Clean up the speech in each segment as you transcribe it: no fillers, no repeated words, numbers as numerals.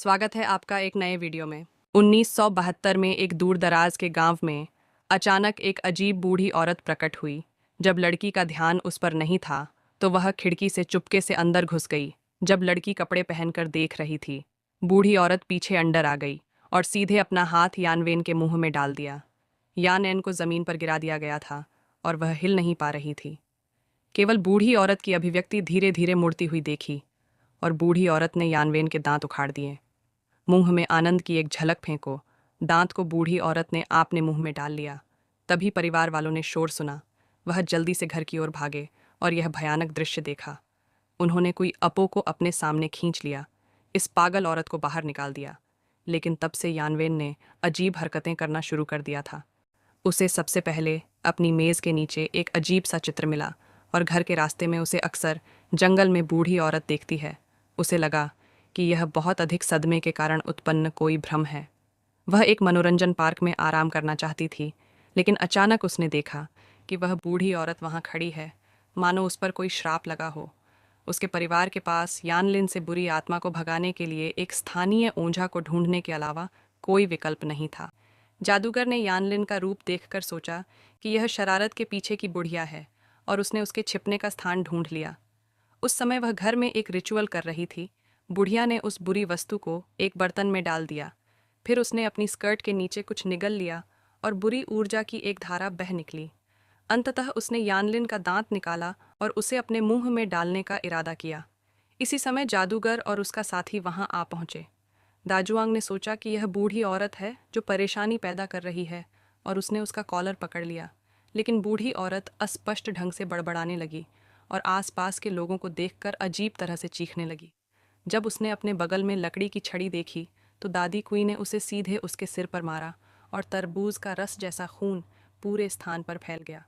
स्वागत है आपका एक नए वीडियो में। 1972 में एक दूर दराज के गांव में अचानक एक अजीब बूढ़ी औरत प्रकट हुई। जब लड़की का ध्यान उस पर नहीं था तो वह खिड़की से चुपके से अंदर घुस गई। जब लड़की कपड़े पहनकर देख रही थी, बूढ़ी औरत पीछे अंदर आ गई और सीधे अपना हाथ यानवेन के मुंह में डाल दिया। यानवेन को जमीन पर गिरा दिया गया था और वह हिल नहीं पा रही थी। केवल बूढ़ी औरत की अभिव्यक्ति धीरे धीरे मुड़ती हुई देखी और बूढ़ी औरत ने यानवेन के दांत उखाड़ दिए। मुंह में आनंद की एक झलक फेंको, दांत को बूढ़ी औरत ने आपने मुंह में डाल लिया। तभी परिवार वालों ने शोर सुना। वह जल्दी से घर की ओर भागे और यह भयानक दृश्य देखा। उन्होंने कोई अपो को अपने सामने खींच लिया, इस पागल औरत को बाहर निकाल दिया। लेकिन तब से यानवेन ने अजीब हरकतें करना शुरू कर दिया था। उसे सबसे पहले अपनी मेज के नीचे एक अजीब सा चित्र मिला और घर के रास्ते में उसे अक्सर जंगल में बूढ़ी औरत देखती है। उसे लगा कि यह बहुत अधिक सदमे के कारण उत्पन्न कोई भ्रम है। वह एक मनोरंजन पार्क में आराम करना चाहती थी, लेकिन अचानक उसने देखा कि वह बूढ़ी औरत वहां खड़ी है, मानो उस पर कोई श्राप लगा हो। उसके परिवार के पास यानलिन से बुरी आत्मा को भगाने के लिए एक स्थानीय ओझा को ढूंढने के अलावा कोई विकल्प नहीं था। जादूगर ने यानलिन का रूप देखकर सोचा कि यह शरारत के पीछे की बुढ़िया है और उसने उसके छिपने का स्थान ढूंढ लिया। उस समय वह घर में एक रिचुअल कर रही थी। बुढ़िया ने उस बुरी वस्तु को एक बर्तन में डाल दिया। फिर उसने अपनी स्कर्ट के नीचे कुछ निगल लिया और बुरी ऊर्जा की एक धारा बह निकली। अंततः उसने यानलिन का दांत निकाला और उसे अपने मुंह में डालने का इरादा किया। इसी समय जादूगर और उसका साथी वहां आ पहुंचे। दाजुआंग ने सोचा कि यह बूढ़ी औरत है जो परेशानी पैदा कर रही है और उसने उसका कॉलर पकड़ लिया। लेकिन बूढ़ी औरत अस्पष्ट ढंग से बड़बड़ाने लगी और आसपास के लोगों को देखकर अजीब तरह से चीखने लगी। जब उसने अपने बगल में लकड़ी की छड़ी देखी तो दादी कुई ने उसे सीधे उसके सिर पर मारा और तरबूज का रस जैसा खून पूरे स्थान पर फैल गया।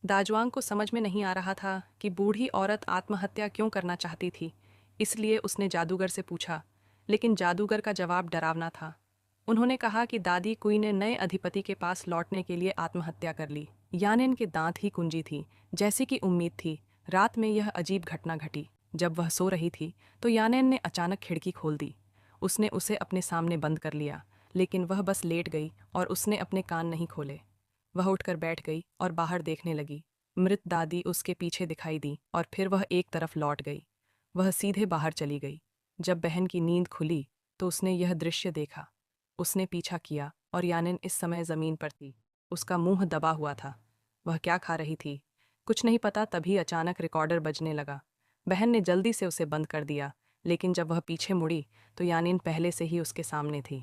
दाजुआंग को समझ में नहीं आ रहा था कि बूढ़ी औरत आत्महत्या क्यों करना चाहती थी, इसलिए उसने जादूगर से पूछा, लेकिन जादूगर का जवाब डरावना था। उन्होंने कहा कि दादी कुई ने नए अधिपति के पास लौटने के लिए आत्महत्या कर ली। यानेन के दांत ही कुंजी थी, जैसे कि उम्मीद थी। रात में यह अजीब घटना घटी। जब वह सो रही थी तो यानेन ने अचानक खिड़की खोल दी। उसने उसे अपने सामने बंद कर लिया, लेकिन वह बस लेट गई और उसने अपने कान नहीं खोले। वह उठकर बैठ गई और बाहर देखने लगी। मृत दादी उसके पीछे दिखाई दी और फिर वह एक तरफ लौट गई। वह सीधे बाहर चली गई। जब बहन की नींद खुली तो उसने यह दृश्य देखा। उसने पीछा किया और यानिन इस समय जमीन पर थी। उसका मुंह दबा हुआ था। वह क्या खा रही थी कुछ नहीं पता। तभी अचानक रिकॉर्डर बजने लगा। बहन ने जल्दी से उसे बंद कर दिया, लेकिन जब वह पीछे मुड़ी तो यानिन पहले से ही उसके सामने थी।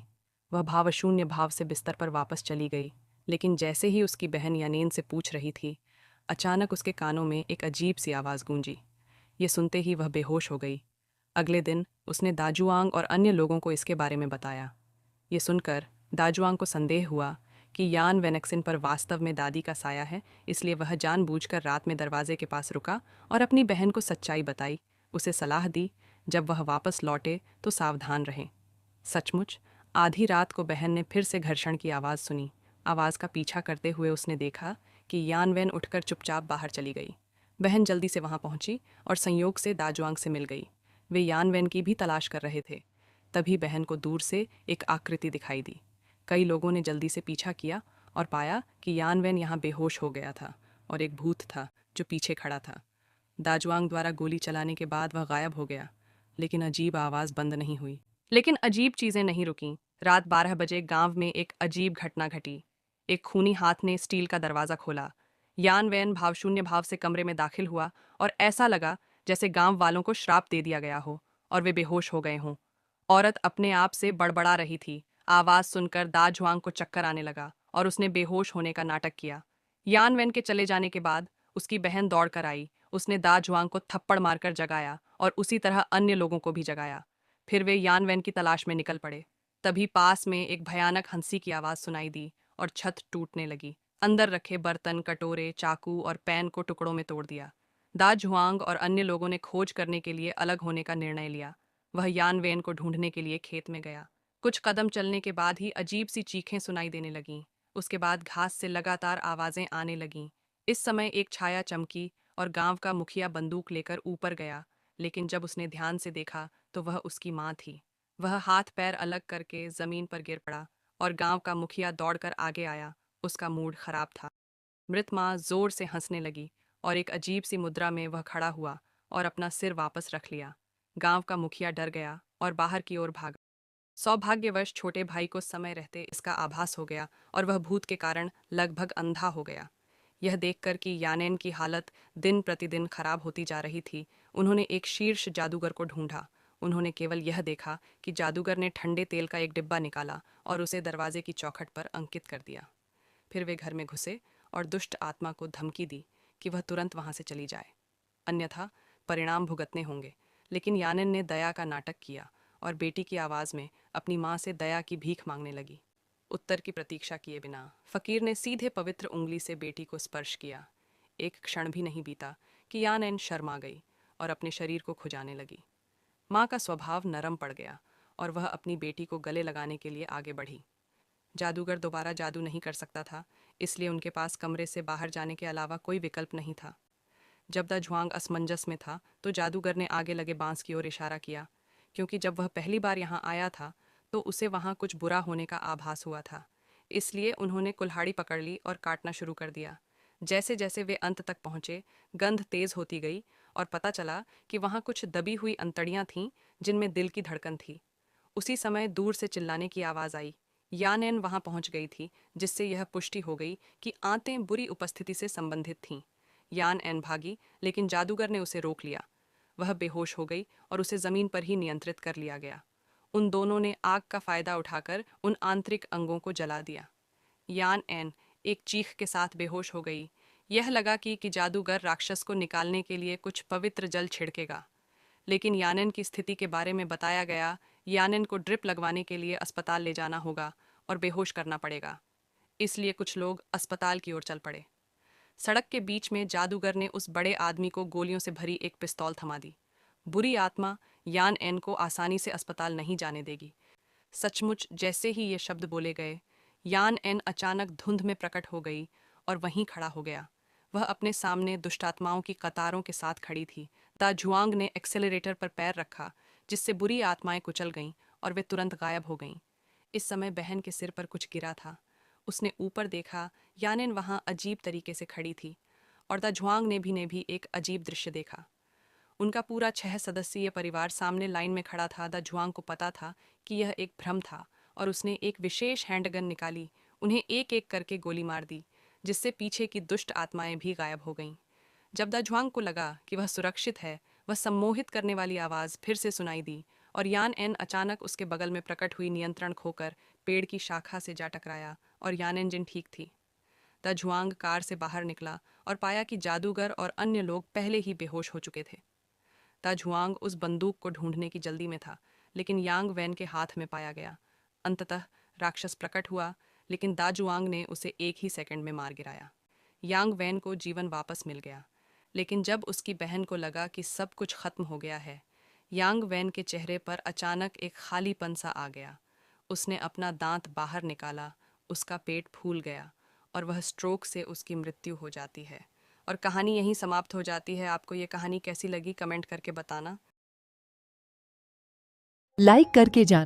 वह भावशून्य भाव से बिस्तर पर वापस चली गई, लेकिन जैसे ही उसकी बहन यानीन से पूछ रही थी, अचानक उसके कानों में एक अजीब सी आवाज़ गूंजी। ये सुनते ही वह बेहोश हो गई। अगले दिन उसने दाजुआंग और अन्य लोगों को इसके बारे में बताया। ये सुनकर दाजुआंग को संदेह हुआ कि यान वेनेक्सिन पर वास्तव में दादी का साया है, इसलिए वह जानबूझकर रात में दरवाजे के पास रुका और अपनी बहन को सच्चाई बताई। उसे सलाह दी, जब वह वापस लौटे तो सावधान रहें। सचमुच आधी रात को बहन ने फिर से घर्षण की आवाज़ सुनी। आवाज़ का पीछा करते हुए उसने देखा कि यानवेन उठकर चुपचाप बाहर चली गई। बहन जल्दी से वहां पहुंची और संयोग से दाजुआंग से मिल गई। वे यानवेन की भी तलाश कर रहे थे। तभी बहन को दूर से एक आकृति दिखाई दी। कई लोगों ने जल्दी से पीछा किया और पाया कि यानवेन यहाँ बेहोश हो गया था और एक भूत था जो पीछे खड़ा था। दाजुआंग द्वारा गोली चलाने के बाद वह गायब हो गया, लेकिन अजीब आवाज़ बंद नहीं हुई। लेकिन अजीब चीज़ें नहीं रुकीं। रात 12 बजे गांव में एक अजीब घटना घटी। एक खूनी हाथ ने स्टील का दरवाज़ा खोला। यान वैन भावशून्य भाव से कमरे में दाखिल हुआ और ऐसा लगा जैसे गांव वालों को श्राप दे दिया गया हो और वे बेहोश हो गए हों। औरत अपने आप से बड़बड़ा रही थी। आवाज़ सुनकर दाजुआंग को चक्कर आने लगा और उसने बेहोश होने का नाटक किया। यान वैन के चले जाने के बाद उसकी बहन दौड़ कर आई। उसने दाजुआंग को थप्पड़ मारकर जगाया और उसी तरह अन्य लोगों को भी जगाया। फिर वे यानवेन की तलाश में निकल पड़े। तभी पास में एक भयानक हंसी की आवाज़ सुनाई दी और छत टूटने लगी। अंदर रखे बर्तन, कटोरे, चाकू और पैन को टुकड़ों में तोड़ दिया। दाज हुआंग और अन्य लोगों ने खोज करने के लिए अलग होने का निर्णय लिया। वह यानवेन को ढूंढने के लिए खेत में गया। कुछ कदम चलने के बाद ही अजीब सी चीखें सुनाई देने लगीं। उसके बाद घास से लगातार आवाज़ें आने लगीं। इस समय एक छाया चमकी और गांव का मुखिया बंदूक लेकर ऊपर गया, लेकिन जब उसने ध्यान से देखा तो वह उसकी माँ थी। वह हाथ पैर अलग करके जमीन पर गिर पड़ा और गांव का मुखिया दौड़कर आगे आया। उसका मूड खराब था। मृत माँ जोर से हंसने लगी और एक अजीब सी मुद्रा में वह खड़ा हुआ और अपना सिर वापस रख लिया। गांव का मुखिया डर गया और बाहर की ओर भागा। सौभाग्यवश छोटे भाई को समय रहते इसका आभास हो गया और वह भूत के कारण लगभग अंधा हो गया। यह देखकर कि यानेन की हालत दिन प्रतिदिन खराब होती जा रही थी, उन्होंने एक शीर्ष जादूगर को ढूंढा। उन्होंने केवल यह देखा कि जादूगर ने ठंडे तेल का एक डिब्बा निकाला और उसे दरवाजे की चौखट पर अंकित कर दिया। फिर वे घर में घुसे और दुष्ट आत्मा को धमकी दी कि वह तुरंत वहां से चली जाए, अन्यथा परिणाम भुगतने होंगे। लेकिन यानेन ने दया का नाटक किया और बेटी की आवाज में अपनी माँ से दया की भीख मांगने लगी। उत्तर की प्रतीक्षा किए बिना फकीर ने सीधे पवित्र उंगली से बेटी को स्पर्श किया। एक क्षण भी नहीं बीता कि यानेन शर्मा गई और अपने शरीर को खुजाने लगी। माँ का स्वभाव नरम पड़ गया और वह अपनी बेटी को गले लगाने के लिए आगे बढ़ी। जादूगर दोबारा जादू नहीं कर सकता था, इसलिए उनके पास कमरे से बाहर जाने के अलावा कोई विकल्प नहीं था। जब द झुआंग असमंजस में था तो जादूगर ने आगे लगे बांस की ओर इशारा किया, क्योंकि जब वह पहली बार यहाँ आया था तो उसे वहाँ कुछ बुरा होने का आभास हुआ था। इसलिए उन्होंने कुल्हाड़ी पकड़ ली और काटना शुरू कर दिया। जैसे जैसे वे अंत तक पहुंचे, गंध तेज होती गई और पता चला कि वहाँ कुछ दबी हुई अंतड़ियां थीं जिनमें दिल की धड़कन थी। उसी समय दूर से चिल्लाने की आवाज आई। यानेन वहां पहुंच गई थी, जिससे यह पुष्टि हो गई कि आंतें बुरी उपस्थिति से संबंधित थीं। यान एन भागी, लेकिन जादूगर ने उसे रोक लिया। वह बेहोश हो गई और उसे जमीन पर ही नियंत्रित कर लिया गया। उन दोनों ने आग का फायदा उठाकर उन आंतरिक अंगों को जला दिया। यान एन एक चीख के साथ बेहोश हो गई। यह लगा कि जादूगर राक्षस को निकालने के लिए कुछ पवित्र जल छिड़केगा, लेकिन यानेन की स्थिति के बारे में बताया गया। यानेन को ड्रिप लगवाने के लिए अस्पताल ले जाना होगा और बेहोश करना पड़ेगा। इसलिए कुछ लोग अस्पताल की ओर चल पड़े। सड़क के बीच में जादूगर ने उस बड़े आदमी को गोलियों से भरी एक पिस्तौल थमा दी। बुरी आत्मा यान एन को आसानी से अस्पताल नहीं जाने देगी। सचमुच जैसे ही ये शब्द बोले गए, यान एन अचानक धुंध में प्रकट हो गई और वहीं खड़ा हो गया। वह अपने सामने दुष्टात्माओं की कतारों के साथ खड़ी थी। दा झुआंग ने एक्सेलरेटर पर पैर रखा, जिससे बुरी आत्माएं कुचल गईं और वे तुरंत गायब हो गईं। इस समय बहन के सिर पर कुछ गिरा था। उसने ऊपर देखा। यानेन वहां अजीब तरीके से खड़ी थी और दा झुआंग ने भी एक अजीब दृश्य देखा। उनका पूरा 6 सदस्यीय परिवार सामने लाइन में खड़ा था। दा जुआंग को पता था कि यह एक भ्रम था और उसने एक विशेष हैंडगन निकाली, उन्हें एक एक करके गोली मार दी, जिससे पीछे की दुष्ट आत्माएं भी गायब हो गईं। जब दा जुआंग को लगा कि वह सुरक्षित है, वह सम्मोहित करने वाली आवाज़ फिर से सुनाई दी और यान एन अचानक उसके बगल में प्रकट हुई नियंत्रण खोकर पेड़ की शाखा से जा टकराया और यान एन जिन ठीक थी। दा जुआंग कार से बाहर निकला और पाया कि जादूगर और अन्य लोग पहले ही बेहोश हो चुके थे। ताजुआंग उस बंदूक को ढूंढने की जल्दी में था, लेकिन यांग वैन के हाथ में पाया गया। अंततः राक्षस प्रकट हुआ, लेकिन दाजुआंग ने उसे एक ही सेकंड में मार गिराया। यांग वैन को जीवन वापस मिल गया, लेकिन जब उसकी बहन को लगा कि सब कुछ खत्म हो गया है, यांग वैन के चेहरे पर अचानक एक खालीपन सा आ गया। उसने अपना दांत बाहर निकाला, उसका पेट फूल गया और वह स्ट्रोक से उसकी मृत्यु हो जाती है। और कहानी यहीं समाप्त हो जाती है। आपको ये कहानी कैसी लगी कमेंट करके बताना। लाइक करके जान